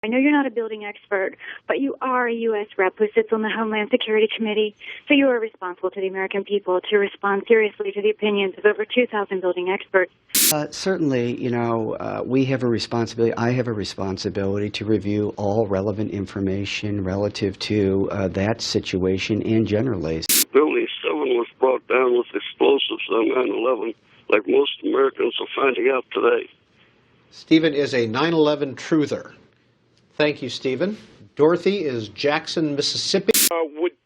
I know you're not a building expert, but you are a U.S. rep who sits on the Homeland Security Committee, so you are responsible to the American people to respond seriously to the opinions of over 2,000 building experts. Certainly, we have a responsibility. I have a responsibility to review all relevant information relative to that situation and generally. Building 7 was brought down with explosives on 9/11, like most Americans are finding out today. Stephen is a 9/11 truther. Thank you, Stephen. Dorothy is Jackson, Mississippi.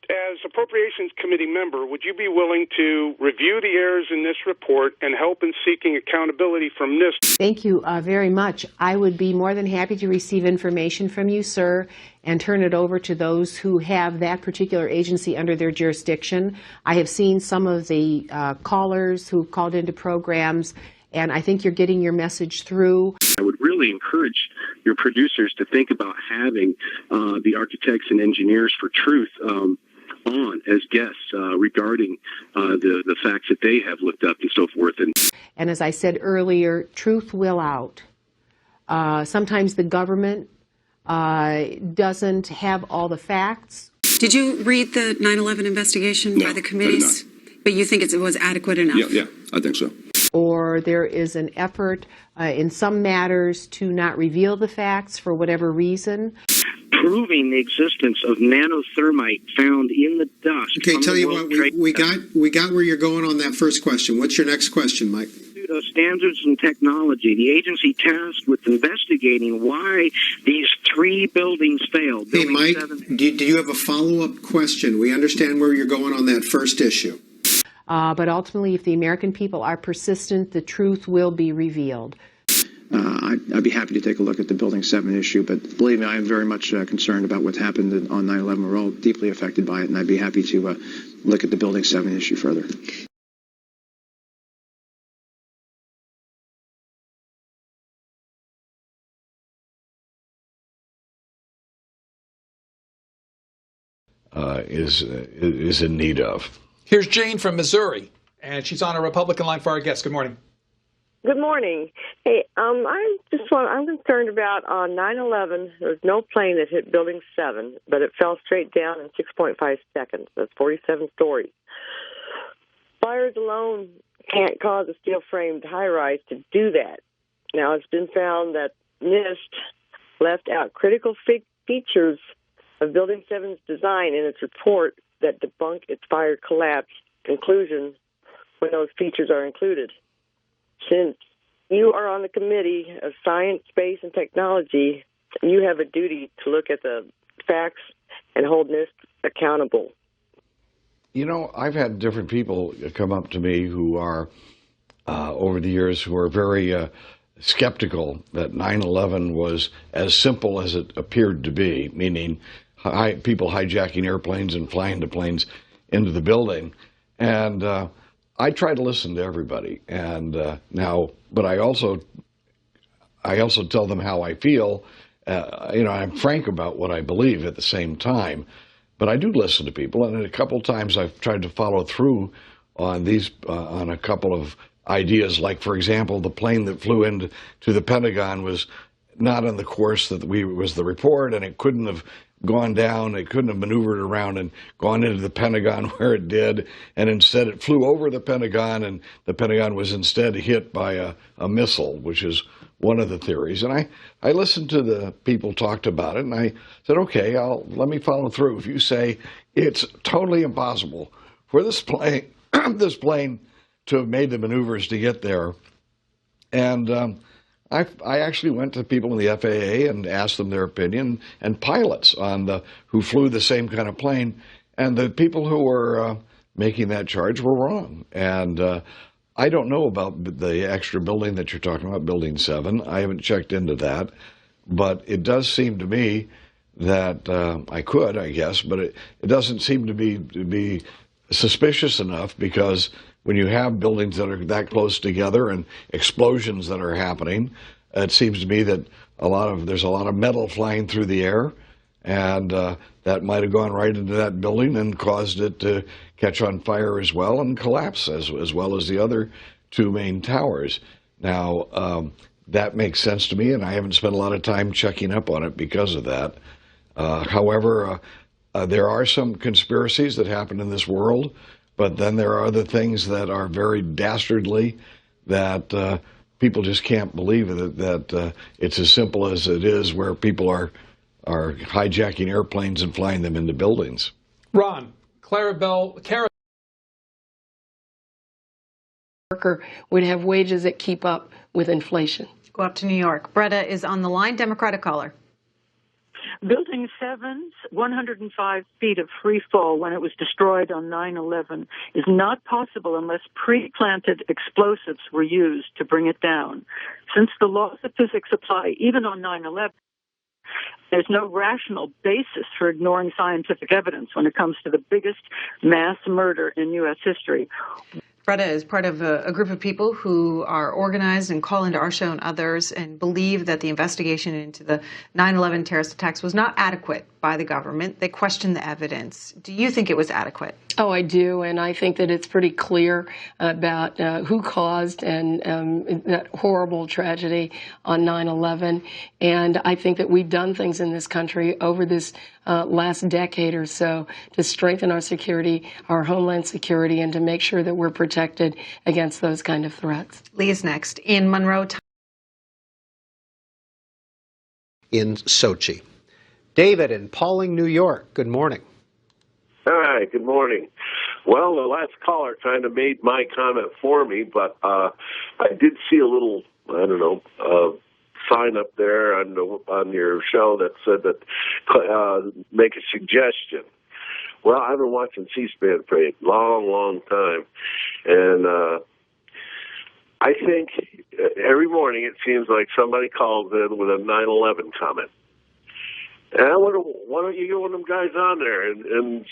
As Appropriations Committee member, would you be willing to review the errors in this report and help in seeking accountability from NIST? Thank you very much. I would be more than happy to receive information from you, sir, and turn it over to those who have that particular agency under their jurisdiction. I have seen some of the callers who called into programs, and I think you're getting your message through. I would really encourage your producers to think about having the architects and engineers for truth on as guests regarding the facts that they have looked up and so forth. And as I said earlier, truth will out. Sometimes the government doesn't have all the facts. Did you read the 9/11 investigation by the committees? But you think it was adequate enough? Yeah, I think so. Or there is an effort in some matters to not reveal the facts for whatever reason. Proving the existence of nanothermite found in the dust. Okay, tell you what, we got where you're going on that first question. What's your next question, Mike? Standards and technology, the agency tasked with investigating why these 3 buildings failed. Hey, Mike, do you have a follow-up question? We understand where you're going on that first issue. But ultimately, if the American people are persistent, the truth will be revealed. I'd be happy to take a look at the Building 7 issue, but believe me, I am very much concerned about what's happened on 9/11. We're all deeply affected by it, and I'd be happy to look at the Building 7 issue further. Is in need of. Here's Jane from Missouri, and she's on a Republican line for our guest. Good morning. Good morning. Hey, I'm concerned about on 9/11. There was no plane that hit Building 7, but it fell straight down in 6.5 seconds. That's 47 stories. Fires alone can't cause a steel-framed high-rise to do that. Now, it's been found that NIST left out critical features of Building 7's design in its report that debunk its fire collapse conclusion when those features are included. Since you are on the Committee of Science, Space, and Technology, you have a duty to look at the facts and hold NIST accountable. You know, I've had different people come up to me who are, over the years, who are very skeptical that 9/11 was as simple as it appeared to be, meaning people hijacking airplanes and flying the planes into the building. And I try to listen to everybody. And but I also tell them how I feel. I'm frank about what I believe at the same time. But I do listen to people, and a couple times I've tried to follow through on on a couple of ideas. Like, for example, the plane that flew into the Pentagon was not on the course that was the report, and it couldn't have gone down. It couldn't have maneuvered around and gone into the Pentagon where it did, and instead it flew over the Pentagon, and the Pentagon was instead hit by a missile, which is one of the theories. And I listened to the people talked about it, and I said, okay, let me follow through. If you say it's totally impossible for this plane to have made the maneuvers to get there, and I actually went to people in the FAA and asked them their opinion, and pilots who flew the same kind of plane, and the people who were making that charge were wrong. And I don't know about the extra building that you're talking about, Building 7. I haven't checked into that, but it does seem to me that I could, I guess, but it doesn't seem to be suspicious enough, because when you have buildings that are that close together and explosions that are happening, it seems to me that there's a lot of metal flying through the air, and that might have gone right into that building and caused it to catch on fire as well and collapse as well as the other 2 main towers. Now, that makes sense to me, and I haven't spent a lot of time checking up on it because of that. However, there are some conspiracies that happen in this world, but then there are other things that are very dastardly that people just can't believe that it's as simple as it is, where people are hijacking airplanes and flying them into buildings. Ron, Clarabelle worker would have wages that keep up with inflation. Go up to New York. Bretta is on the line, Democratic caller. Building 7's 105 feet of free fall when it was destroyed on 9/11 is not possible unless pre-planted explosives were used to bring it down. Since the laws of physics apply even on 9/11, there's no rational basis for ignoring scientific evidence when it comes to the biggest mass murder in U.S. history. Bretta is part of a group of people who are organized and call into our show and others and believe that the investigation into the 9/11 terrorist attacks was not adequate by the government. They question the evidence. Do you think it was adequate? Oh, I do, and I think that it's pretty clear about who caused and that horrible tragedy on 9/11. And I think that we've done things in this country over this last decade or so to strengthen our security, our homeland security, and to make sure that we're protected against those kind of threats. Lee is next. In Monroe. In Sochi. David in Pauling, New York. Good morning. Hi, good morning. Well, the last caller kind of made my comment for me, but I did see a little, sign up there on your show that said that make a suggestion. Well, I've been watching C-SPAN for a long, long time, and I think every morning it seems like somebody calls in with a 9/11 comment. And I wonder, why don't you get one of them guys on there and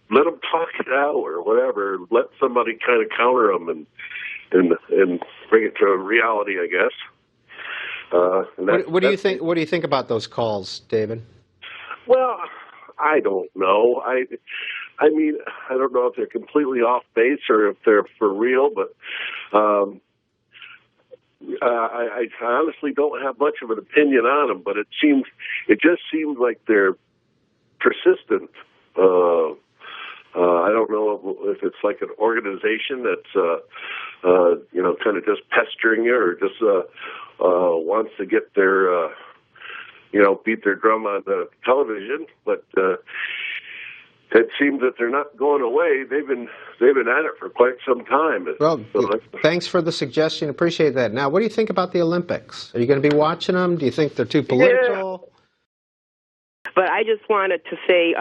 let them talk it out or whatever. Let somebody kind of counter them and bring it to reality, I guess. What do you think? What do you think about those calls, David? Well, I don't know. I mean, I don't know if they're completely off base or if they're for real, but I honestly don't have much of an opinion on them. But it just seems like they're persistent. I don't know if it's like an organization that's kind of just pestering you or just wants to get their beat their drum on the television, but it seems that they're not going away. They've been at it for quite some time. Well, thanks for the suggestion. Appreciate that. Now, what do you think about the Olympics? Are you going to be watching them? Do you think they're too political? Yeah. But I just wanted to say,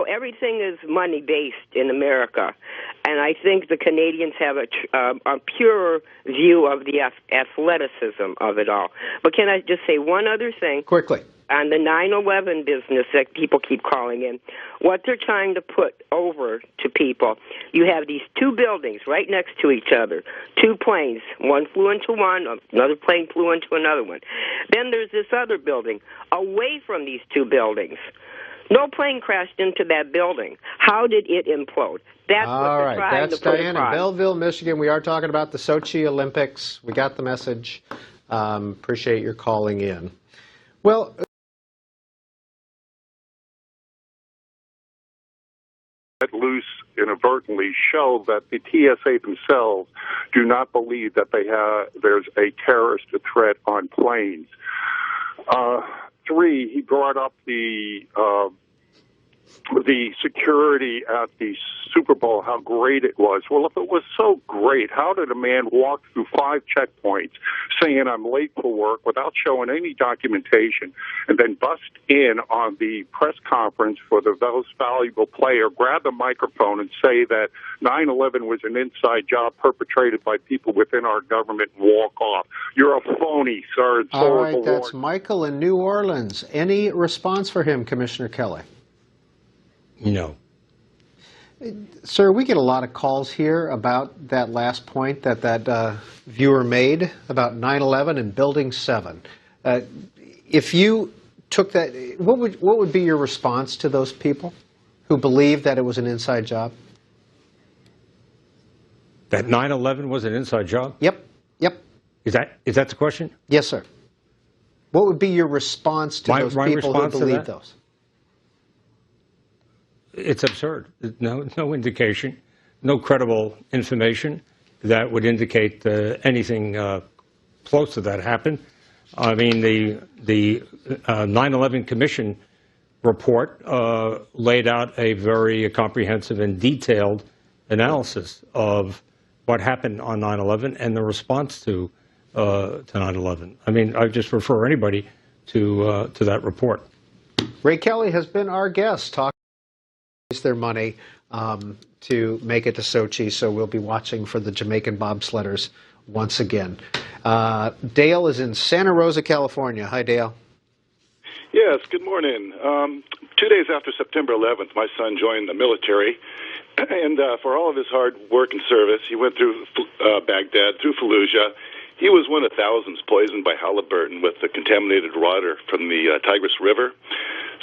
everything is money-based in America. And I think the Canadians have a purer view of the athleticism of it all. But can I just say one other thing? Quickly. On the 9/11 business that people keep calling in, what they're trying to put over to people, you have these two buildings right next to each other, two planes. One flew into one, another plane flew into another one. Then there's this other building away from these two buildings. No plane crashed into that building. How did it implode? That's what they're trying to put across. Diane in Belleville, Michigan. We are talking about the Sochi Olympics. We got the message. Appreciate your calling in. Well, loose inadvertently show that the TSA themselves do not believe that there's a terrorist threat on planes. 3, he brought up the security at the Super Bowl, how great it was. Well, if it was so great, how did a man walk through 5 checkpoints saying I'm late for work without showing any documentation and then bust in on the press conference for the most valuable player, grab the microphone and say that 9/11 was an inside job perpetrated by people within our government and walk off? You're a phony, sir. All right, that's Michael in New Orleans. Any response for him, Commissioner Kelly? No. Sir, we get a lot of calls here about that last point that viewer made about 9/11 and Building 7. If you took that, what would be your response to those people who believe that it was an inside job? That 9/11 was an inside job? Yep. Is that the question? Yes, sir. What would be your response to those people who believe those? It's absurd. No indication, no credible information that would indicate anything close to that happened. I mean, the 9/11 Commission report laid out a very comprehensive and detailed analysis of what happened on 9/11 and the response to 9/11. I mean, I just refer anybody to that report. Ray Kelly has been our guest, talking about their money to make it to Sochi, so we'll be watching for the Jamaican bobsledders once again. Dale is in Santa Rosa, California. Hi, Dale. Yes, good morning. 2 days after September 11th, my son joined the military, and for all of his hard work and service, he went through Baghdad, through Fallujah. He was one of thousands poisoned by Halliburton with the contaminated water from the Tigris River.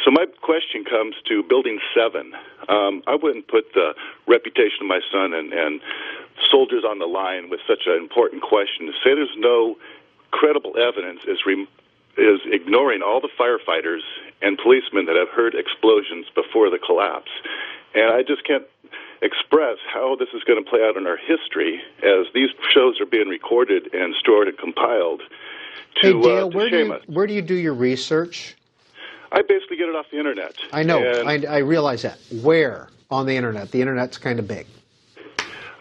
So my question comes to Building 7. I wouldn't put the reputation of my son and soldiers on the line with such an important question. To say there's no credible evidence is ignoring all the firefighters and policemen that have heard explosions before the collapse. And I just can't express how this is going to play out in our history as these shows are being recorded and stored and compiled Hey, Dale, where do you do your research? I basically get it off the internet. I know. I realize that. Where on the internet? The internet's kind of big.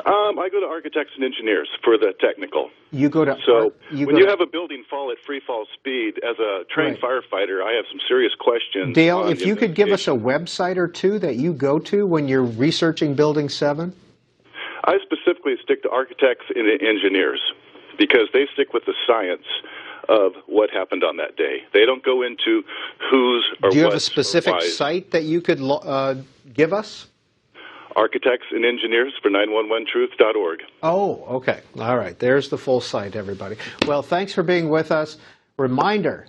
I go to architects and engineers for the technical. You go to when you have a building fall at free fall speed, as a trained firefighter, I have some serious questions. Dale, if you could give us a website or two that you go to when you're researching Building 7? I specifically stick to architects and engineers because they stick with the science of what happened on that day. They don't go into whose or what. Do you have a specific site that you could give us? Architects and Engineers for 911truth.org. Oh, okay. All right. There's the full site, everybody. Well, thanks for being with us. Reminder.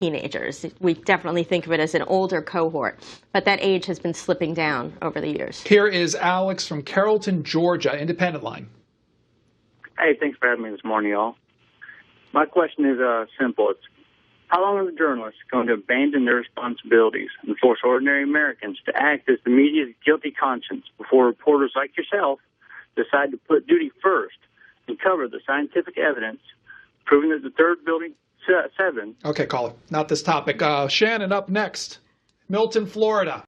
Teenagers. We definitely think of it as an older cohort, but that age has been slipping down over the years. Here is Alex from Carrollton, Georgia, Independent Line. Hey, thanks for having me this morning, y'all. My question is simple. It's how long are the journalists going to abandon their responsibilities and force ordinary Americans to act as the media's guilty conscience before reporters like yourself decide to put duty first and cover the scientific evidence proving that the third building, 7... Okay, caller, not this topic. Shannon up next. Milton, Florida.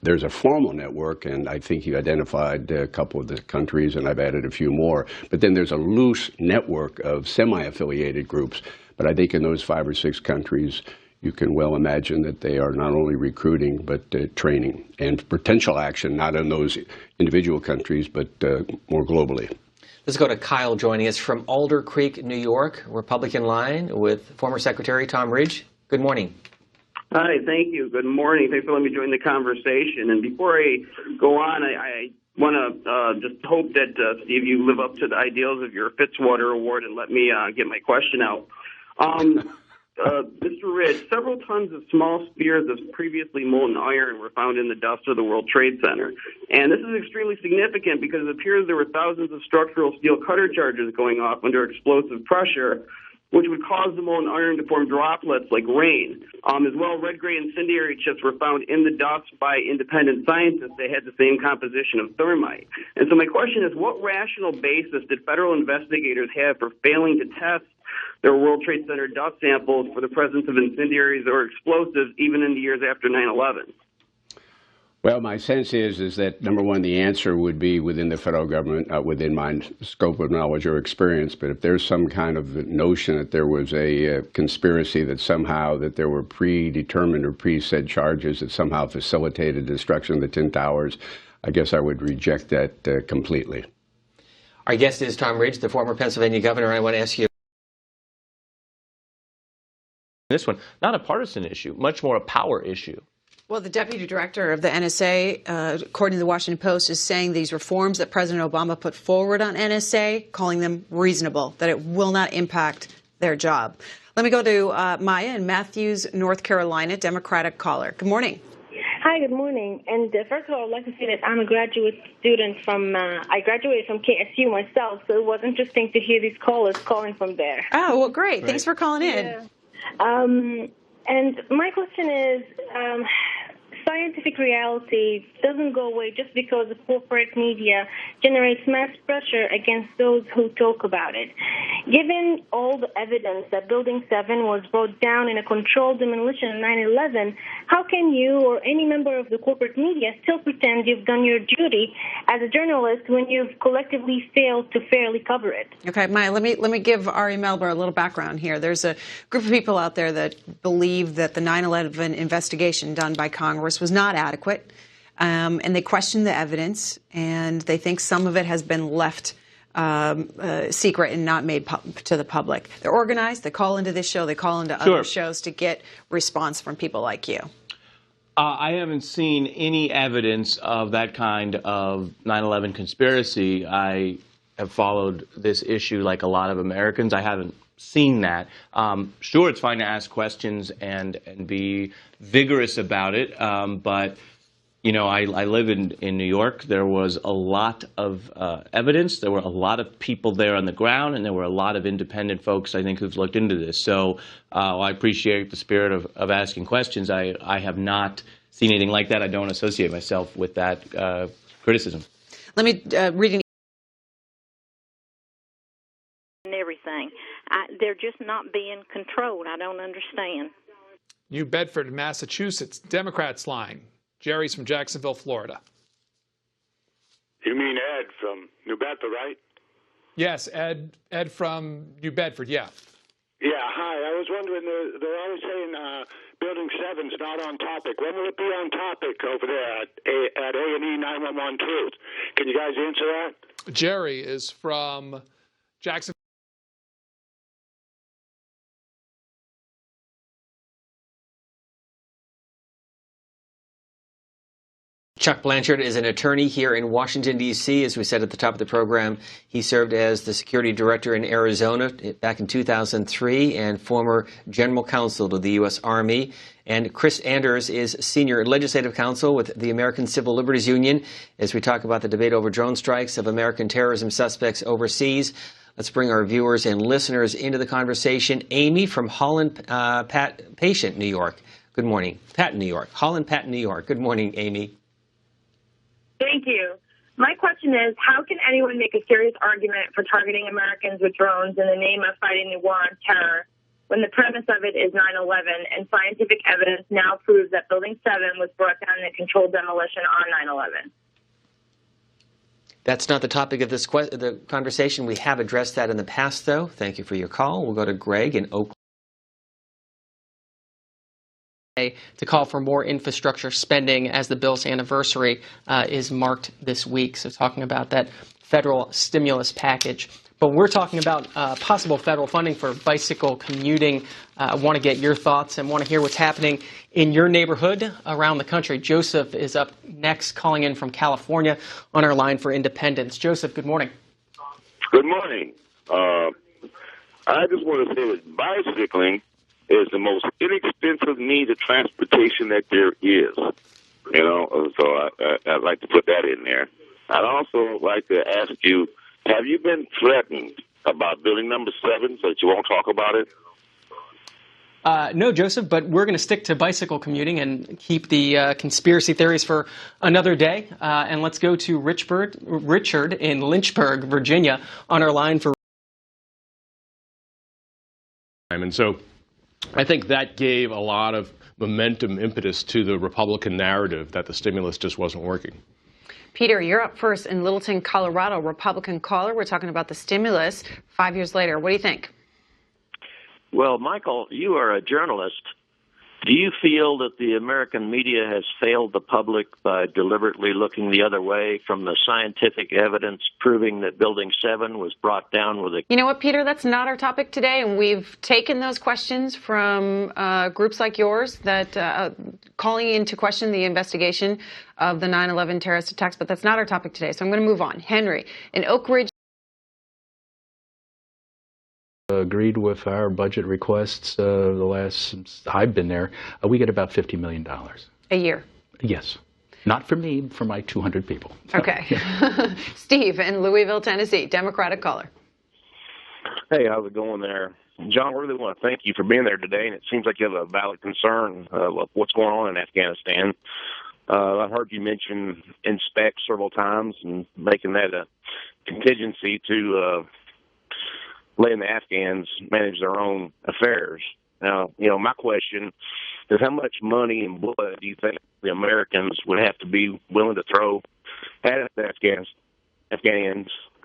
There's a formal network, and I think you identified a couple of the countries, and I've added a few more. But then there's a loose network of semi-affiliated groups. But I think in those 5 or 6 countries, you can well imagine that they are not only recruiting, but training and potential action, not in those individual countries, but more globally. Let's go to Kyle joining us from Alder Creek, New York, Republican line with former Secretary Tom Ridge. Good morning. Hi, thank you. Good morning. Thanks for letting me join the conversation. And before I go on, I want to just hope that, Steve, you live up to the ideals of your Fitzwater Award and let me get my question out. Mr. Ridge, several tons of small spears of previously molten iron were found in the dust of the World Trade Center. And this is extremely significant because it appears there were thousands of structural steel cutter charges going off under explosive pressure, which would cause the molten iron to form droplets like rain. As well, red-gray incendiary chips were found in the dust by independent scientists. They had the same composition of thermite. And so my question is, what rational basis did federal investigators have for failing to test their World Trade Center dust samples for the presence of incendiaries or explosives even in the years after 9/11? Well, my sense is that, number one, the answer would be within the federal government, not within my scope of knowledge or experience. But if there's some kind of notion that there was a conspiracy that somehow that there were predetermined or preset charges that somehow facilitated destruction of the Twin Towers, I guess I would reject that completely. Our guest is Tom Ridge, the former Pennsylvania governor. I want to ask you. This one, not a partisan issue, much more a power issue. Well, the deputy director of the NSA, according to the Washington Post, is saying these reforms that President Obama put forward on NSA, calling them reasonable, that it will not impact their job. Let me go to Maya in Matthews, North Carolina, Democratic caller. Good morning. Hi, good morning. And first of all, I'd like to say that I'm a graduate student from, I graduated from KSU myself, so it was interesting to hear these callers calling from there. Oh, well, great. Thanks for calling in. Yeah. And my question is, scientific reality doesn't go away just because the corporate media generates mass pressure against those who talk about it. Given all the evidence that Building 7 was brought down in a controlled demolition on 9/11, how can you or any member of the corporate media still pretend you've done your duty as a journalist when you've collectively failed to fairly cover it? Okay, Maya, let me give Ari Melber a little background here. There's a group of people out there that believe that the 9/11 investigation done by Congress was not adequate, and they question the evidence, and they think some of it has been left secret and not made to the public. They're organized. They call into this show. They call into other shows to get response from people like you. I haven't seen any evidence of that kind of 9/11 conspiracy. I have followed this issue like a lot of Americans. I haven't seen that. Sure, it's fine to ask questions and be vigorous about it, but you know, I live in New York. There was a lot of evidence. There were a lot of people there on the ground, and there were a lot of independent folks, I think, who've looked into this. So I appreciate the spirit of asking questions. I have not seen anything like that. I don't associate myself with that criticism. Let me read an and everything. They're just not being controlled. I don't understand. New Bedford, Massachusetts, Democrats line. Jerry's from Jacksonville, Florida. You mean Ed from New Bedford, right? Yes, Ed from New Bedford, yeah. Yeah, hi. I was wondering, they're always saying Building 7's not on topic. When will it be on topic over there at A&E 911 Truth? Can you guys answer that? Jerry is from Jacksonville. Chuck Blanchard is an attorney here in Washington, D.C. As we said at the top of the program, he served as the security director in Arizona back in 2003 and former general counsel to the U.S. Army. And Chris Anders is senior legislative counsel with the American Civil Liberties Union as we talk about the debate over drone strikes of American terrorism suspects overseas. Let's bring our viewers and listeners into the conversation. Amy from Holland Patient, New York. Good morning. Patton, New York. Holland Patton, New York. Good morning, Amy. Thank you. My question is, how can anyone make a serious argument for targeting Americans with drones in the name of fighting the war on terror when the premise of it is 9/11 and scientific evidence now proves that Building 7 was brought down in a controlled demolition on 9/11? That's not the topic of this the conversation. We have addressed that in the past, though. Thank you for your call. We'll go to Greg in Oakland. To call for more infrastructure spending as the bill's anniversary is marked this week. So talking about that federal stimulus package. But we're talking about possible federal funding for bicycle commuting. I want to get your thoughts and want to hear what's happening in your neighborhood around the country. Joseph is up next, calling in from California on our line for Independence. Joseph, good morning. Good morning. I just want to say that bicycling is the most inexpensive means of transportation that there is. You know, so I'd like to put that in there. I'd also like to ask you, have you been threatened about Building Number 7 so that you won't talk about it? No, Joseph, but we're going to stick to bicycle commuting and keep the conspiracy theories for another day. And let's go to Richard in Lynchburg, Virginia, on our line for. And so I think that gave a lot of momentum, impetus to the Republican narrative that the stimulus just wasn't working. Peter, you're up first in Littleton, Colorado, Republican caller. We're talking about the stimulus 5 years later. What do you think? Well, Michael, you are a journalist. Do you feel that the American media has failed the public by deliberately looking the other way from the scientific evidence proving that Building 7 was brought down with a... You know what, Peter? That's not our topic today, and we've taken those questions from groups like yours that calling into question the investigation of the 9/11 terrorist attacks, but that's not our topic today, so I'm going to move on. Henry, in Oak Ridge... Agreed with our budget requests the last since I've been there. We get about $50 million a year. Yes. Not for me, for my 200 people. Okay. Steve in Louisville, Tennessee, Democratic caller. Hey, how's it going there? John, I really want to thank you for being there today, and it seems like you have a valid concern of what's going on in Afghanistan. I've heard you mention inspect several times and making that a contingency to letting the Afghans manage their own affairs. Now, my question is how much money and blood do you think the Americans would have to be willing to throw at the Afghans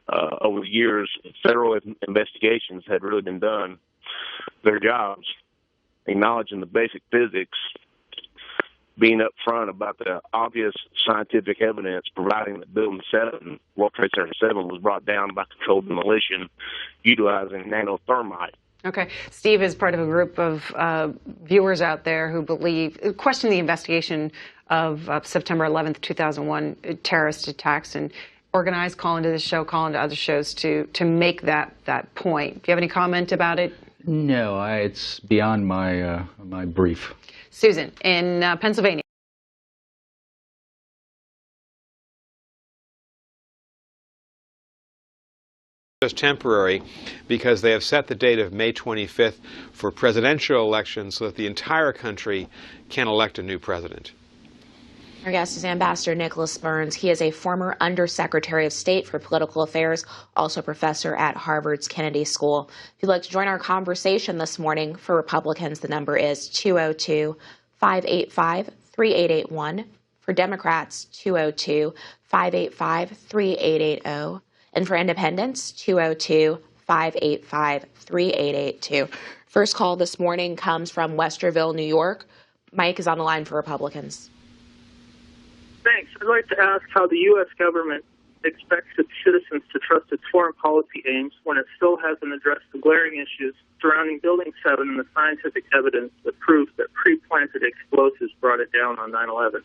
over the years? Federal investigations had really been done their jobs, acknowledging the basic physics, being upfront about the obvious scientific evidence, providing that Building 7, World Trade Center 7, was brought down by controlled demolition utilizing nanothermite. Okay. Steve is part of a group of viewers out there who question the investigation of September 11th, 2001 terrorist attacks, and organized, call into this show, call into other shows to make that point. Do you have any comment about it? No, it's beyond my my brief. Susan in Pennsylvania. Just temporary because they have set the date of May 25th for presidential elections so that the entire country can elect a new president. Our guest is Ambassador Nicholas Burns. He is a former Undersecretary of State for Political Affairs, also professor at Harvard's Kennedy School. If you'd like to join our conversation this morning, for Republicans, the number is 202-585-3881. For Democrats, 202-585-3880. And for Independents, 202-585-3882. First call this morning comes from Westerville, New York. Mike is on the line for Republicans. Thanks. I'd like to ask how the U.S. government expects its citizens to trust its foreign policy aims when it still hasn't addressed the glaring issues surrounding Building 7 and the scientific evidence that proves that pre-planted explosives brought it down on 9/11.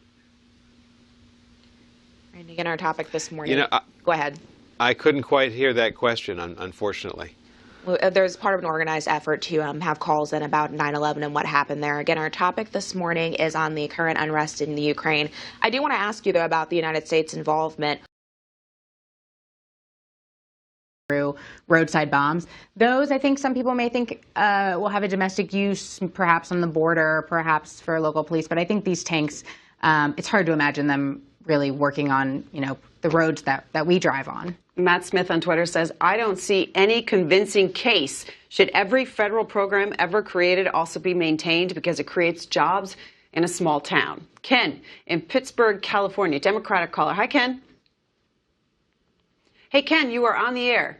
And again, our topic this morning. Go ahead. I couldn't quite hear that question, unfortunately. There's part of an organized effort to have calls in about 9/11 and what happened there. Again, our topic this morning is on the current unrest in the Ukraine. I do want to ask you, though, about the United States' involvement through roadside bombs. Those, I think some people may think will have a domestic use, perhaps on the border, perhaps for local police. But I think these tanks, it's hard to imagine them really working on, the roads that we drive on. Matt Smith on Twitter says, I don't see any convincing case. Should every federal program ever created also be maintained because it creates jobs in a small town? Ken in Pittsburgh, California, Democratic caller. Hi, Ken. Hey, Ken, you are on the air.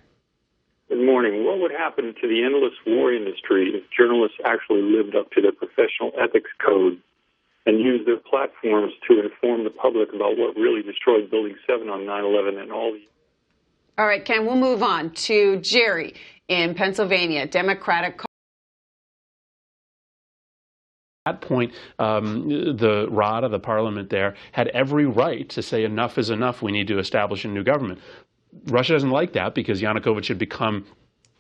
Good morning. What would happen to the endless war industry if journalists actually lived up to their professional ethics code and used their platforms to inform the public about what really destroyed Building 7 on 9/11 and all the... All right, Ken, we'll move on to Jerry in Pennsylvania, Democratic. At that point, the RADA, the parliament there, had every right to say enough is enough. We need to establish a new government. Russia doesn't like that because Yanukovych had become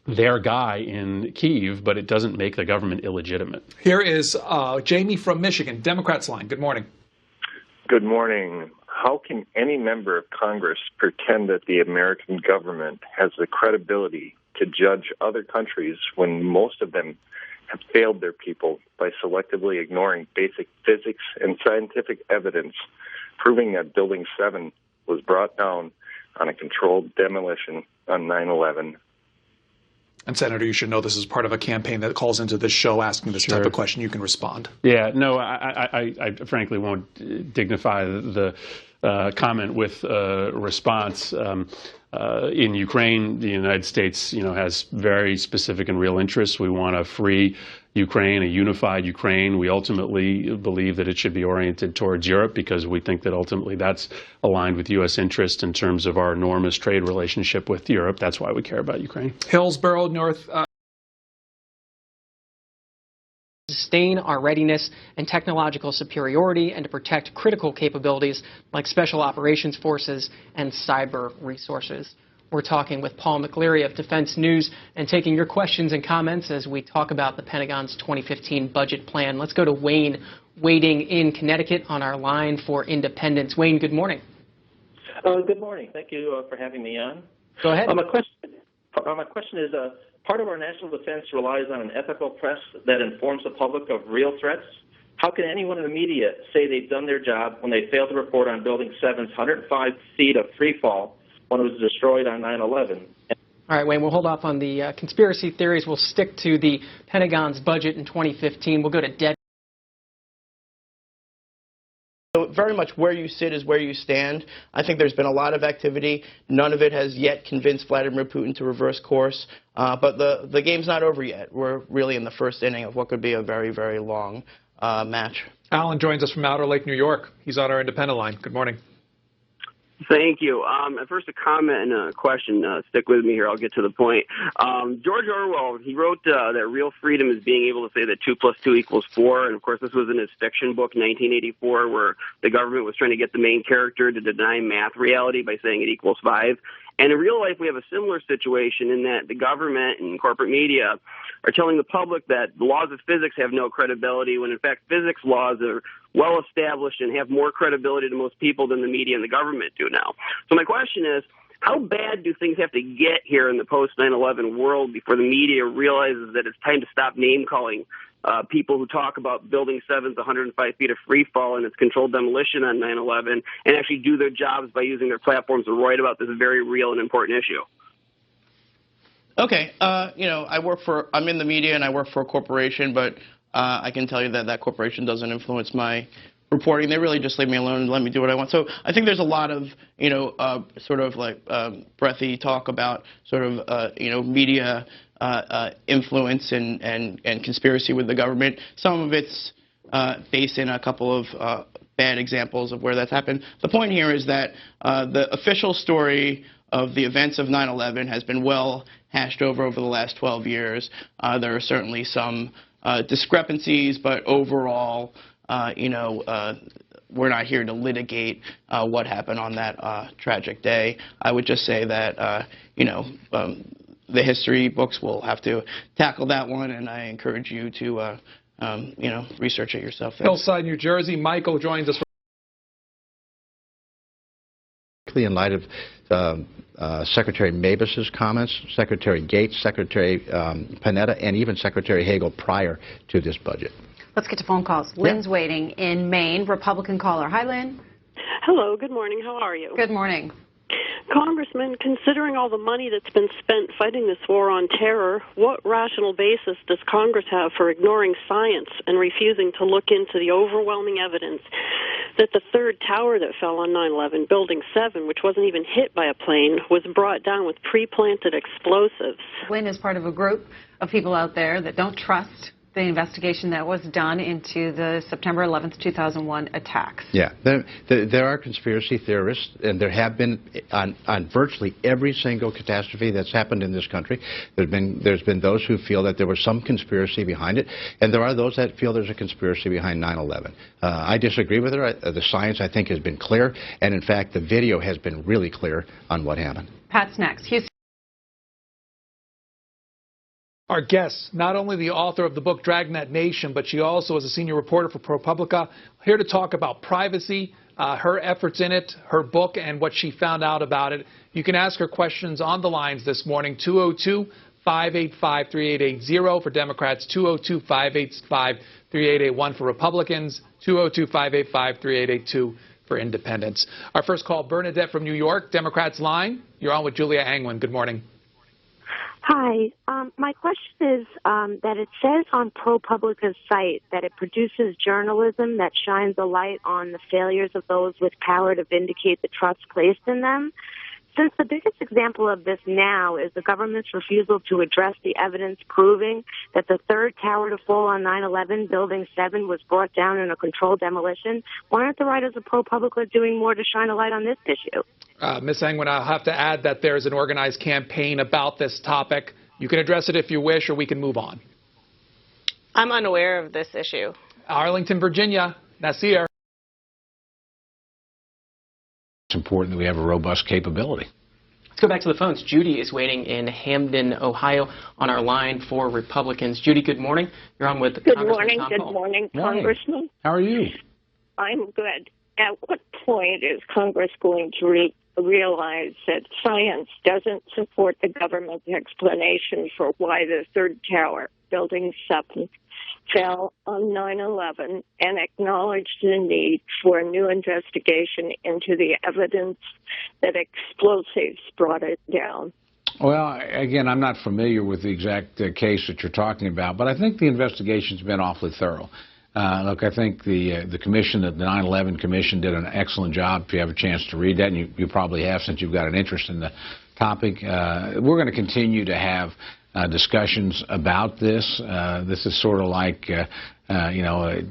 their guy in Kyiv, but it doesn't make the government illegitimate. Here is Jamie from Michigan, Democrats line. Good morning. Good morning. How can any member of Congress pretend that the American government has the credibility to judge other countries when most of them have failed their people by selectively ignoring basic physics and scientific evidence proving that Building 7 was brought down on a controlled demolition on 9/11? And Senator, you should know this is part of a campaign that calls into this show asking this type of question. You can respond. Yeah, no, I frankly won't dignify the comment with response. In Ukraine, the United States, has very specific and real interests. We want a free Ukraine, a unified Ukraine. We ultimately believe that it should be oriented towards Europe because we think that ultimately that's aligned with U.S. interest in terms of our enormous trade relationship with Europe. That's why we care about Ukraine. Hillsborough, North. Sustain our readiness and technological superiority and to protect critical capabilities like special operations forces and cyber resources. We're talking with Paul McCleary of Defense News and taking your questions and comments as we talk about the Pentagon's 2015 budget plan. Let's go to Wayne waiting in Connecticut on our line for Independence. Wayne, good morning. Good morning. Thank you for having me on. Go ahead. My question is, part of our national defense relies on an ethical press that informs the public of real threats. How can anyone in the media say they've done their job when they fail to report on Building 7's 105 feet of free fall when it was destroyed on 9/11? All right, Wayne, we'll hold off on the conspiracy theories. We'll stick to the Pentagon's budget in 2015. We'll go to Deb. So very much where you sit is where you stand. I think there's been a lot of activity. None of it has yet convinced Vladimir Putin to reverse course. But the game's not over yet. We're really in the first inning of what could be a very, very long match. Alan joins us from Outer Lake, New York. He's on our independent line. Good morning. Thank you. At first, a comment and a question. Stick with me here. I'll get to the point. George Orwell, he wrote that real freedom is being able to say that 2 + 2 = 4. And, of course, this was in his fiction book, 1984, where the government was trying to get the main character to deny math reality by saying it equals 5. And in real life, we have a similar situation in that the government and corporate media are telling the public that the laws of physics have no credibility when, in fact, physics laws are well established and have more credibility to most people than the media and the government do now. So my question is, how bad do things have to get here in the post-9/11 world before the media realizes that it's time to stop name-calling people who talk about Building 7's 105 feet of free fall and its controlled demolition on 9/11 and actually do their jobs by using their platforms to write about this very real and important issue? Okay, I'm in the media and I work for a corporation, but I can tell you that that corporation doesn't influence my reporting. They really just leave me alone and let me do what I want. So I think there's a lot of, sort of like breathy talk about sort of, media influence and conspiracy with the government. Some of it's based in a couple of bad examples of where that's happened. The point here is that the official story of the events of 9/11 has been well hashed over the last 12 years. There are certainly some discrepancies, but overall, we're not here to litigate what happened on that tragic day. I would just say that, the history books will have to tackle that one, and I encourage you to, research it yourself. Hillside, New Jersey. Michael joins us. In light of Secretary Mavis's comments, Secretary Gates, Secretary Panetta, and even Secretary Hagel prior to this budget. Let's get to phone calls. Lynn's waiting in Maine, Republican caller. Hi, Lynn. Hello, good morning. How are you? Good morning. Congressman, considering all the money that's been spent fighting this war on terror, what rational basis does Congress have for ignoring science and refusing to look into the overwhelming evidence that the third tower that fell on 9/11, Building 7, which wasn't even hit by a plane, was brought down with pre-planted explosives? Lynn is part of a group of people out there that don't trust the investigation that was done into the September 11th, 2001 attacks. Yeah, there are conspiracy theorists, and there have been on virtually every single catastrophe that's happened in this country. There's been those who feel that there was some conspiracy behind it, and there are those that feel there's a conspiracy behind 9/11. I disagree with her. The science, I think, has been clear, and in fact, the video has been really clear on what happened. Pat's next. Houston. Our guest, not only the author of the book Dragnet Nation, but she also is a senior reporter for ProPublica, here to talk about privacy, her efforts in it, her book, and what she found out about it. You can ask her questions on the lines this morning, 202-585-3880 for Democrats, 202-585-3881 for Republicans, 202-585-3882 for Independents. Our first call, Bernadette from New York, Democrats line. You're on with Julia Angwin. Good morning. Hi. My question is that it says on ProPublica's site that it produces journalism that shines a light on the failures of those with power to vindicate the trust placed in them. Since the biggest example of this now is the government's refusal to address the evidence proving that the third tower to fall on 9/11, Building 7, was brought down in a controlled demolition, why aren't the writers of ProPublica doing more to shine a light on this issue? Ms. Angwin, I'll have to add that there's an organized campaign about this topic. You can address it if you wish, or we can move on. I'm unaware of this issue. Arlington, Virginia, Nasir. It's important that we have a robust capability. Let's go back to the phones. Judy is waiting in Hamden, Ohio, on our line for Republicans. Judy, good morning. You're on with Good Congressman morning. Tom Good Cole. morning, Congressman. How are you? I'm good. At what point is Congress going to realize that science doesn't support the government's explanation for why the third tower, Building 7, fell on 9/11 and acknowledge the need for a new investigation into the evidence that explosives brought it down? Well, again, I'm not familiar with the exact case that you're talking about, but I think the investigation's been awfully thorough. Look, I think the commission, the 9/11 Commission, did an excellent job. If you have a chance to read that, and you probably have since you've got an interest in the topic, we're going to continue to have discussions about this. This is sort of like, a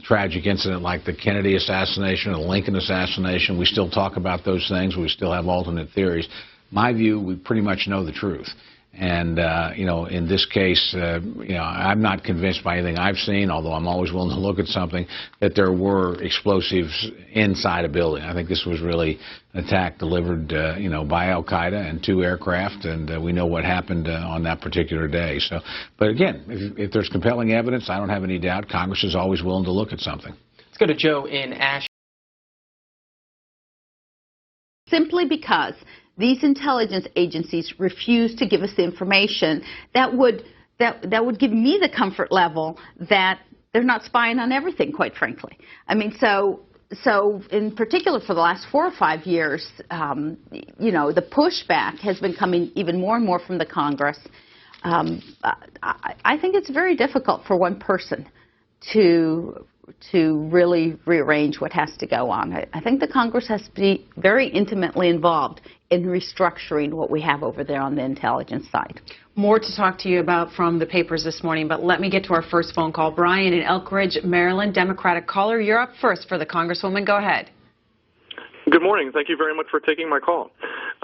tragic incident like the Kennedy assassination or the Lincoln assassination. We still talk about those things. We still have alternate theories. My view, we pretty much know the truth. And, in this case, I'm not convinced by anything I've seen, although I'm always willing to look at something, that there were explosives inside a building. I think this was really an attack delivered, by al-Qaeda and 2 aircraft, and we know what happened on that particular day. So, but again, if there's compelling evidence, I don't have any doubt Congress is always willing to look at something. Let's go to Joe in Ash. Simply because these intelligence agencies refuse to give us the information that would give me the comfort level that they're not spying on everything, quite frankly. I mean, so in particular for the last 4 or 5 years, the pushback has been coming even more and more from the Congress. I think it's very difficult for one person to really rearrange what has to go on. I think the Congress has to be very intimately involved in restructuring what we have over there on the intelligence side. More to talk to you about from the papers this morning, but let me get to our first phone call. Brian in Elk Ridge, Maryland, Democratic caller. You're up first for the Congresswoman. Go ahead. Good morning. Thank you very much for taking my call.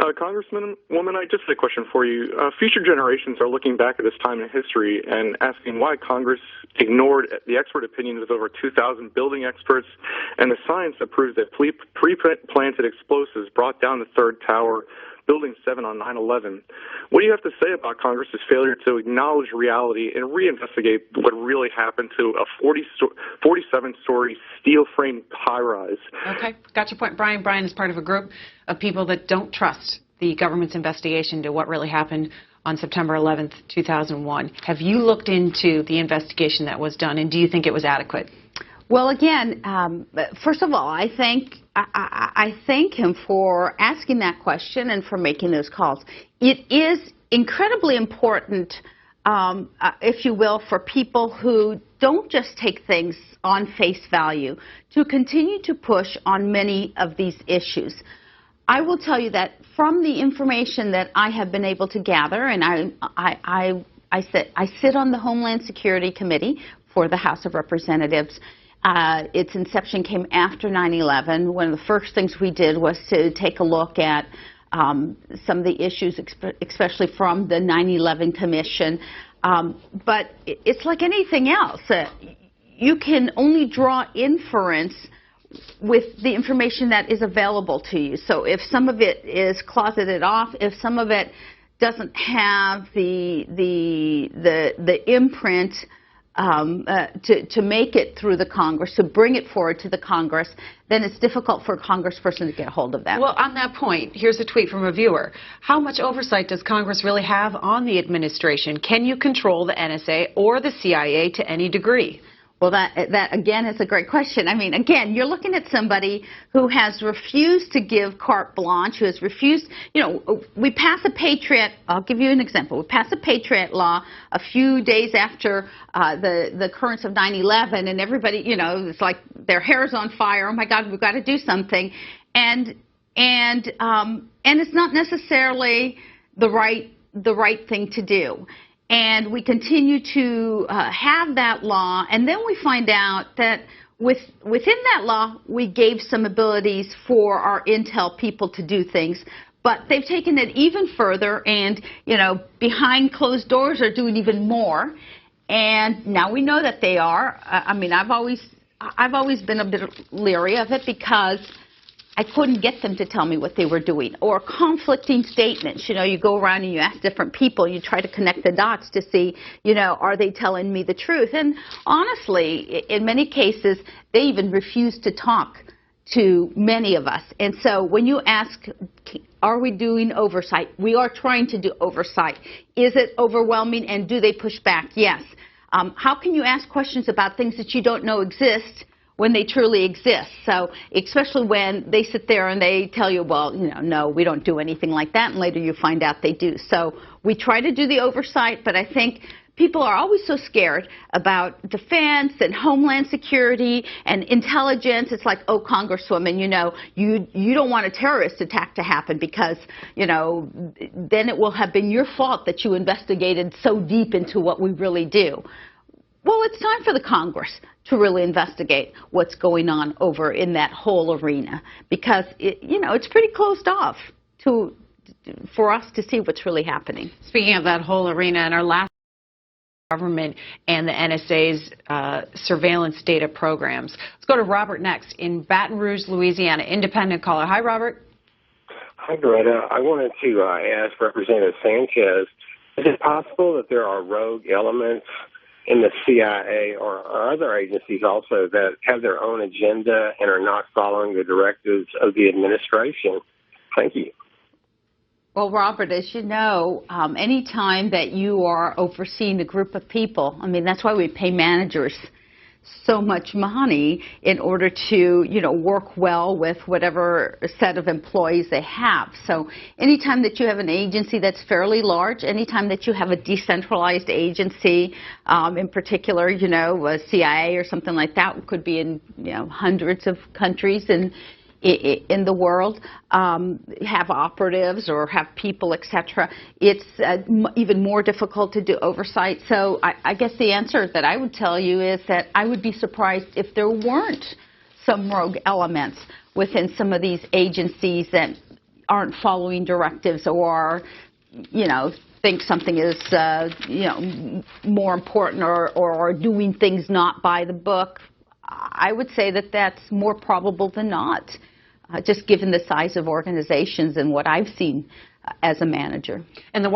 Congresswoman, I just had a question for you. Future generations are looking back at this time in history and asking why Congress ignored the expert opinions of over 2,000 building experts and the science that proves that pre-planted explosives brought down the third tower, Building 7 on 9/11. What do you have to say about Congress's failure to acknowledge reality and reinvestigate what really happened to a 47-story steel-framed high-rise? Okay, got your point, Brian. Brian is part of a group of people that don't trust the government's investigation into what really happened on September 11th, 2001. Have you looked into the investigation that was done, and do you think it was adequate? Well, again, first of all, I thank him for asking that question and for making those calls. It is incredibly important, if you will, for people who don't just take things on face value to continue to push on many of these issues. I will tell you that from the information that I have been able to gather, and I sit on the Homeland Security Committee for the House of Representatives. Its inception came after 9/11. One of the first things we did was to take a look at some of the issues, especially from the 9/11 Commission. But it's like anything else. You can only draw inference with the information that is available to you. So if some of it is closeted off, if some of it doesn't have the imprint to make it through the Congress, to bring it forward to the Congress, then it's difficult for a congressperson to get a hold of that. Well, on that point, here's a tweet from a viewer. How much oversight does Congress really have on the administration? Can you control the NSA or the CIA to any degree? Well, that again is a great question. I mean, again, you're looking at somebody who has refused to give carte blanche, who has refused, we pass a Patriot, I'll give you an example. We pass a Patriot law a few days after the occurrence of 9/11, and everybody, it's like their hair's on fire. Oh my God, we've got to do something. And it's not necessarily the right thing to do. And we continue to have that law, and then we find out that within that law, we gave some abilities for our intel people to do things, but they've taken it even further and, behind closed doors are doing even more. And now we know that they are. I mean, I've always been a bit leery of it because I couldn't get them to tell me what they were doing. Or conflicting statements. You know, you go around and you ask different people, you try to connect the dots to see, you know, are they telling me the truth? And honestly, in many cases, they even refuse to talk to many of us. And so when you ask, are we doing oversight? We are trying to do oversight. Is it overwhelming, and do they push back? Yes. How can you ask questions about things that you don't know exist when they truly exist? So especially when they sit there and they tell you, well, you know, no, we don't do anything like that, and later you find out they do. So we try to do the oversight, but I think people are always so scared about defense and homeland security and intelligence. It's like, oh, Congresswoman, you know, you don't want a terrorist attack to happen because, you know, then it will have been your fault that you investigated so deep into what we really do. Well, it's time for the Congress to really investigate what's going on over in that whole arena because, you know, it's pretty closed off for us to see what's really happening. Speaking of that whole arena, in our last government and the NSA's surveillance data programs. Let's go to Robert next in Baton Rouge, Louisiana. Independent caller. Hi, Robert. Hi, Loretta. I wanted to ask Representative Sanchez, is it possible that there are rogue elements in the CIA or other agencies also that have their own agenda and are not following the directives of the administration? Thank you. Well, Robert, as you know, any time that you are overseeing a group of people, I mean, that's why we pay managers so much money in order to, you know, work well with whatever set of employees they have. So anytime that you have an agency that's fairly large, anytime that you have a decentralized agency, in particular, you know, a CIA or something like that, could be in, you know, hundreds of countries and in the world, have operatives or have people, etc., it's even more difficult to do oversight. So I guess the answer that I would tell you is that I would be surprised if there weren't some rogue elements within some of these agencies that aren't following directives or, you know, think something is, you know, more important or doing things not by the book. I would say that that's more probable than not, just given the size of organizations and what I've seen as a manager. And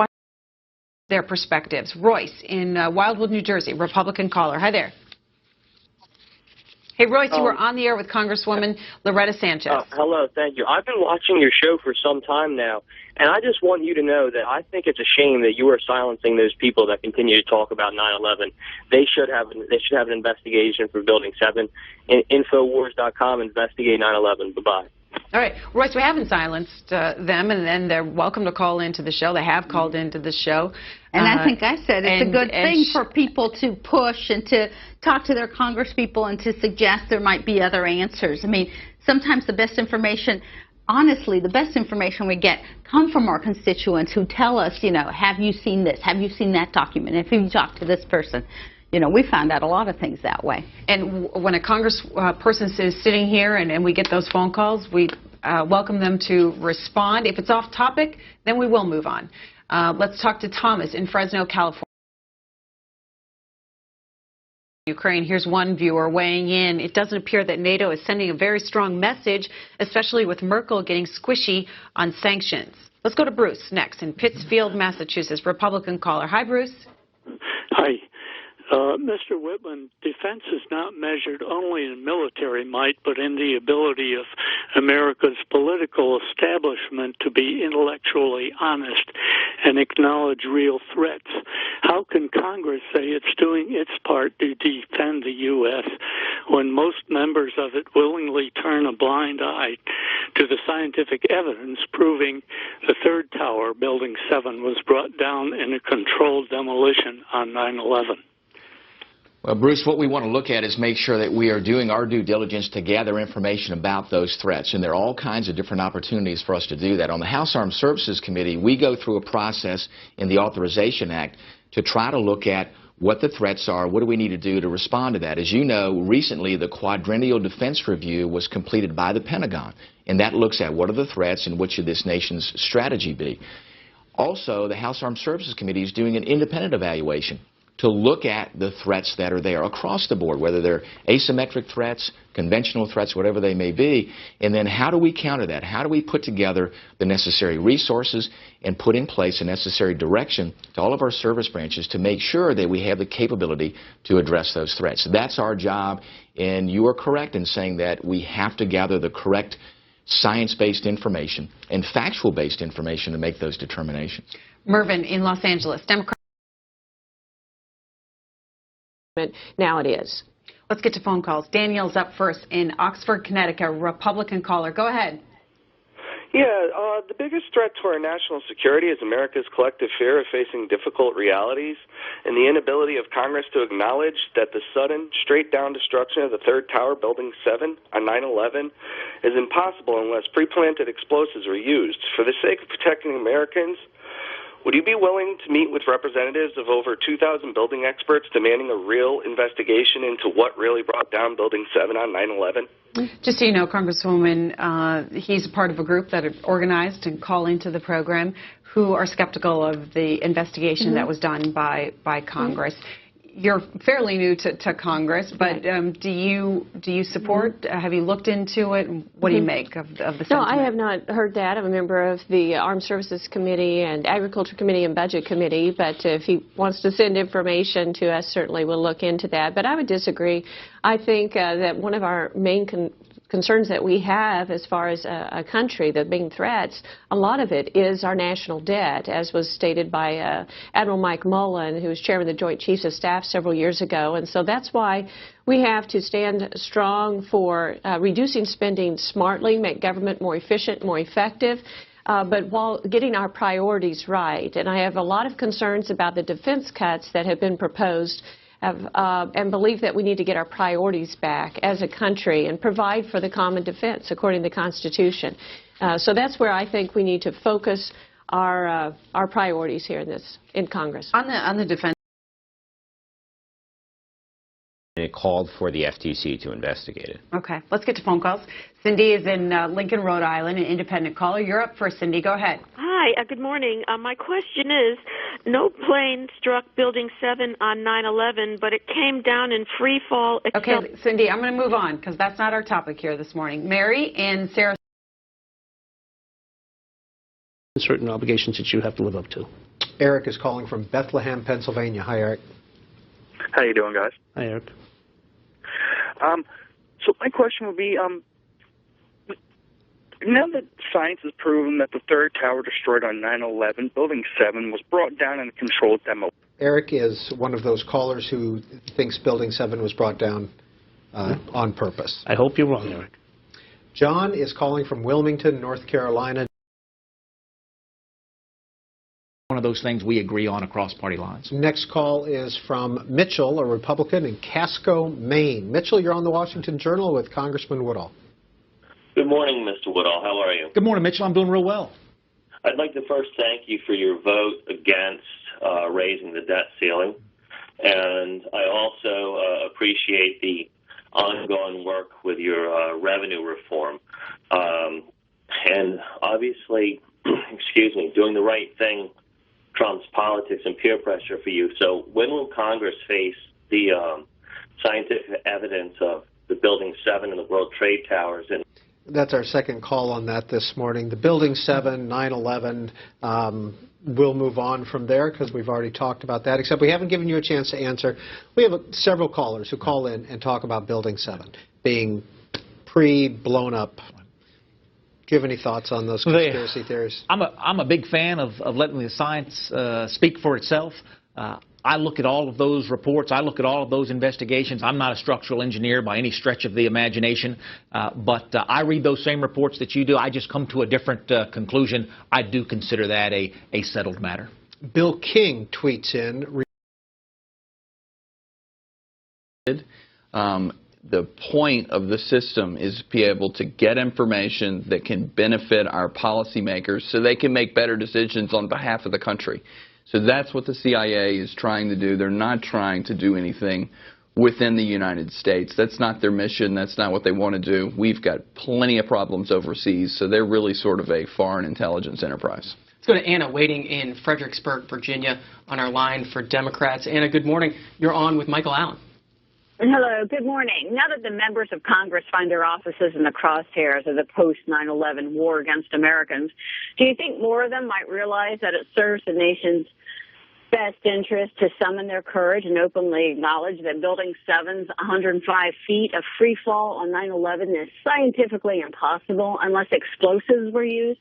their perspectives. Royce in Wildwood, New Jersey, Republican caller. Hi there. Hey, Royce, you were on the air with Congresswoman Loretta Sanchez. Hello, thank you. I've been watching your show for some time now, and I just want you to know that I think it's a shame that you are silencing those people that continue to talk about 9/11. They should have an investigation for Building 7. Infowars.com, investigate 9/11. Bye-bye. All right. Royce, we haven't silenced them, and they're welcome to call into the show. They have called into the show. And I think I said it's a good thing for people to push and to talk to their congresspeople and to suggest there might be other answers. I mean, sometimes the best information, honestly, the best information we get come from our constituents who tell us, you know, have you seen this? Have you seen that document? Have you talked to this person? You know, we found out a lot of things that way. And when a congressperson is sitting here and we get those phone calls, we welcome them to respond. If it's off topic, then we will move on. Let's talk to Thomas in Fresno, California. Ukraine. Here's one viewer weighing in. It doesn't appear that NATO is sending a very strong message, especially with Merkel getting squishy on sanctions. Let's go to Bruce next in Pittsfield, Massachusetts. Republican caller. Hi, Bruce. Hi. Mr. Whitman, defense is not measured only in military might, but in the ability of America's political establishment to be intellectually honest and acknowledge real threats. How can Congress say it's doing its part to defend the U.S. when most members of it willingly turn a blind eye to the scientific evidence proving the third tower, Building 7, was brought down in a controlled demolition on 9/11? Well, Bruce, what we want to look at is make sure that we are doing our due diligence to gather information about those threats. And there are all kinds of different opportunities for us to do that. On the House Armed Services Committee, we go through a process in the Authorization Act to try to look at what the threats are, what do we need to do to respond to that. As you know, recently the Quadrennial Defense Review was completed by the Pentagon, and that looks at what are the threats and what should this nation's strategy be. Also, the House Armed Services Committee is doing an independent evaluation to look at the threats that are there across the board, whether they're asymmetric threats, conventional threats, whatever they may be, and then how do we counter that? How do we put together the necessary resources and put in place a necessary direction to all of our service branches to make sure that we have the capability to address those threats? That's our job, and you are correct in saying that we have to gather the correct science-based information and factual-based information to make those determinations. Mervyn in Los Angeles, Democrat. Now it is. Let's get to phone calls. Daniel's up first in Oxford, Connecticut, Republican caller. Go ahead. Yeah, the biggest threat to our national security is America's collective fear of facing difficult realities and the inability of Congress to acknowledge that the sudden, straight-down destruction of the third tower, Building 7, on 9/11 is impossible unless pre-planted explosives are used. For the sake of protecting Americans, would you be willing to meet with representatives of over 2,000 building experts demanding a real investigation into what really brought down Building 7 on 9/11? Just so you know, Congresswoman, he's part of a group that are organized and call into the program who are skeptical of the investigation that was done by Congress. You're fairly new to Congress, but do you support? Have you looked into it? What do you make of the sentiment? No, I have not heard that. I'm a member of the Armed Services Committee and Agriculture Committee and Budget Committee, but if he wants to send information to us, certainly we'll look into that. But I would disagree. I think that one of our main concerns that we have as far as a country, the main threats, a lot of it is our national debt, as was stated by Admiral Mike Mullen, who was chairman of the Joint Chiefs of Staff several years ago. And so that's why we have to stand strong for reducing spending smartly, make government more efficient, more effective, but while getting our priorities right. And I have a lot of concerns about the defense cuts that have been proposed, and believe that we need to get our priorities back as a country and provide for the common defense according to the Constitution. So that's where I think we need to focus our priorities here in Congress. On the defense. And it called for the FTC to investigate it. Okay, let's get to phone calls. Cindy is in Lincoln, Rhode Island, an independent caller. You're up first, Cindy. Go ahead. Hi, good morning. My question is, no plane struck Building 7 on 9/11, but it came down in free fall. Okay, Cindy, I'm going to move on because that's not our topic here this morning. Mary and Sarah. Certain obligations that you have to live up to. Eric is calling from Bethlehem, Pennsylvania. Hi, Eric. How you doing, guys? Hi, Eric. So my question would be, now that science has proven that the third tower destroyed on 9/11, Building 7 was brought down in a controlled demo. Eric is one of those callers who thinks Building 7 was brought down on purpose. I hope you're wrong, Eric. John is calling from Wilmington, North Carolina. One of those things we agree on across party lines. Next call is from Mitchell, a Republican in Casco, Maine. Mitchell, you're on the Washington Journal with Congressman Woodall. Good morning, Mr. Woodall. How are you? Good morning, Mitchell. I'm doing real well. I'd like to first thank you for your vote against raising the debt ceiling. And I also appreciate the ongoing work with your revenue reform. And obviously, excuse me, doing the right thing trumps politics and peer pressure for you. So when will Congress face the scientific evidence of the Building 7 and the World Trade Towers? And that's our second call on that this morning. The Building 7, 9/11, we'll move on from there because we've already talked about that, except we haven't given you a chance to answer. We have several callers who call in and talk about Building 7 being pre-blown up. Do you have any thoughts on those conspiracy theories? I'm a big fan of letting the science speak for itself. I look at all of those reports. I look at all of those investigations. I'm not a structural engineer by any stretch of the imagination, but I read those same reports that you do. I just come to a different conclusion. I do consider that a settled matter. Bill King tweets in. The point of the system is to be able to get information that can benefit our policymakers so they can make better decisions on behalf of the country. So that's what the CIA is trying to do. They're not trying to do anything within the United States. That's not their mission. That's not what they want to do. We've got plenty of problems overseas, so they're really sort of a foreign intelligence enterprise. Let's go to Anna, waiting in Fredericksburg, Virginia, on our line for Democrats. Anna, good morning. You're on with Michael Allen. Hello, good morning. Now that the members of Congress find their offices in the crosshairs of the post-9/11 war against Americans, do you think more of them might realize that it serves the nation's best interest to summon their courage and openly acknowledge that Building 7's 105 feet of free fall on 9/11 is scientifically impossible unless explosives were used?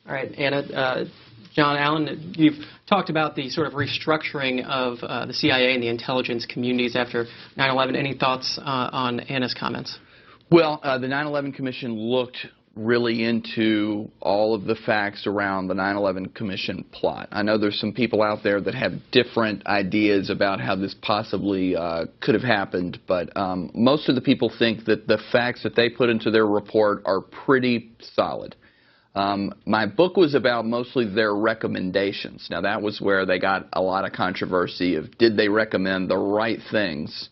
All right, Anna. John Allen, you've talked about the sort of restructuring of the CIA and the intelligence communities after 9/11. Any thoughts on Anna's comments? Well, the 9/11 Commission looked really into all of the facts around the 9/11 Commission plot. I know there's some people out there that have different ideas about how this possibly could have happened, but most of the people think that the facts that they put into their report are pretty solid. My book was about mostly their recommendations. Now, that was where they got a lot of controversy of did they recommend the right things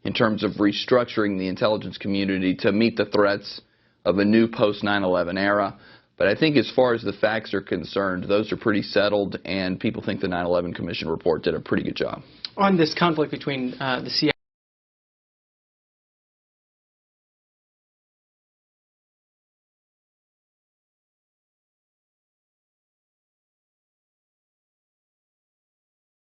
in terms of restructuring the intelligence community to meet the threats of a new post-9/11 era. But I think as far as the facts are concerned, those are pretty settled, and people think the 9/11 Commission report did a pretty good job. On this conflict between the CIA